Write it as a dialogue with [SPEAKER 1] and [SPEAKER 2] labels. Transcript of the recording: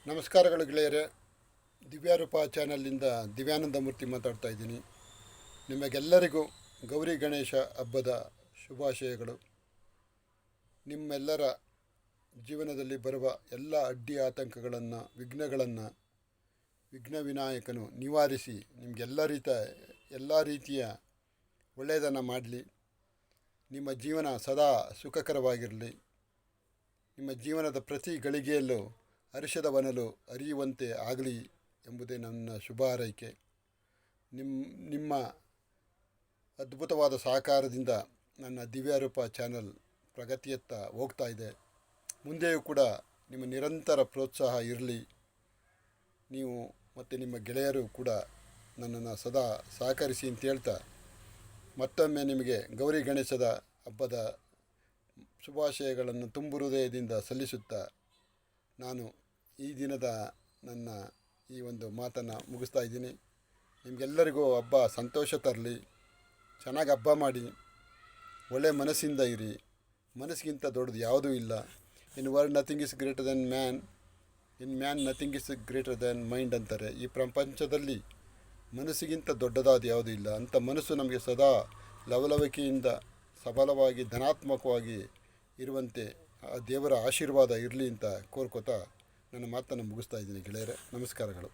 [SPEAKER 1] ನಮಸ್ಕಾರಗಳು ಗೆಳೆಯರೆ. ದಿವ್ಯಾರೂಪ ಚಾನಲ್ನಿಂದ ದಿವ್ಯಾನಂದ ಮೂರ್ತಿ ಮಾತಾಡ್ತಾ ಇದ್ದೀನಿ. ನಿಮಗೆಲ್ಲರಿಗೂ ಗೌರಿ ಗಣೇಶ ಹಬ್ಬದ ಶುಭಾಶಯಗಳು. ನಿಮ್ಮೆಲ್ಲರ ಜೀವನದಲ್ಲಿ ಬರುವ ಎಲ್ಲ ಅಡ್ಡಿ ಆತಂಕಗಳನ್ನು, ವಿಘ್ನ ವಿನಾಯಕನು ನಿವಾರಿಸಿ ಎಲ್ಲ ರೀತಿಯ ಒಳ್ಳೆಯದನ್ನು ಮಾಡಲಿ. ನಿಮ್ಮ ಜೀವನ ಸದಾ ಸುಖಕರವಾಗಿರಲಿ. ನಿಮ್ಮ ಜೀವನದ ಪ್ರತಿ ಗಳಿಗೆಯಲ್ಲೂ ಹರ್ಷದ ವನಲು ಹರಿಯುವಂತೆ ಆಗಲಿ ಎಂಬುದೇ ನನ್ನ ಶುಭ ಹಾರೈಕೆ. ನಿಮ್ಮ ಅದ್ಭುತವಾದ ಸಹಕಾರದಿಂದ ನನ್ನ ದಿವ್ಯಾರೂಪ ಚಾನಲ್ ಪ್ರಗತಿಯತ್ತ ಹೋಗ್ತಾ ಇದೆ. ಮುಂದೆಯೂ ಕೂಡ ನಿಮ್ಮ ನಿರಂತರ ಪ್ರೋತ್ಸಾಹ ಇರಲಿ. ನೀವು ಮತ್ತು ನಿಮ್ಮ ಗೆಳೆಯರು ಕೂಡ ನನ್ನನ್ನು ಸದಾ ಸಹಕರಿಸಿ ಅಂತ ಹೇಳ್ತಾ, ಮತ್ತೊಮ್ಮೆ ನಿಮಗೆ ಗೌರಿ ಗಣೇಶದ ಹಬ್ಬದ ಶುಭಾಶಯಗಳನ್ನು ತುಂಬು ಹೃದಯದಿಂದ ಸಲ್ಲಿಸುತ್ತಾ ನಾನು ಈ ದಿನದ ನನ್ನ ಈ ಒಂದು ಮಾತನ್ನು ಮುಗಿಸ್ತಾ ಇದ್ದೀನಿ. ನಿಮಗೆಲ್ಲರಿಗೂ ಹಬ್ಬ ಸಂತೋಷ ತರಲಿ. ಚೆನ್ನಾಗಿ ಹಬ್ಬ ಮಾಡಿ, ಒಳ್ಳೆಯ ಮನಸ್ಸಿಂದ ಇರಿ. ಮನಸ್ಸಿಗಿಂತ ದೊಡ್ಡದು ಯಾವುದೂ ಇಲ್ಲ. In world nothing is greater than man, in man nothing is greater than mind ಅಂತಾರೆ. ಈ ಪ್ರಪಂಚದಲ್ಲಿ ಮನಸ್ಸಿಗಿಂತ ದೊಡ್ಡದಾದ ಯಾವುದೂ ಇಲ್ಲ. ಅಂಥ ಮನಸ್ಸು ನಮಗೆ ಸದಾ ಲವಲವಿಕೆಯಿಂದ ಸಬಲವಾಗಿ ಧನಾತ್ಮಕವಾಗಿ ಇರುವಂತೆ ಆ ದೇವರ ಆಶೀರ್ವಾದ ಇರಲಿ ಅಂತ ಕೋರ್ಕೋತಾ ನನ್ನ ಮಾತನ್ನು ಮುಗಿಸ್ತಾ ಇದ್ದೀನಿ ಗೆಳೆಯರೆ. ನಮಸ್ಕಾರಗಳು.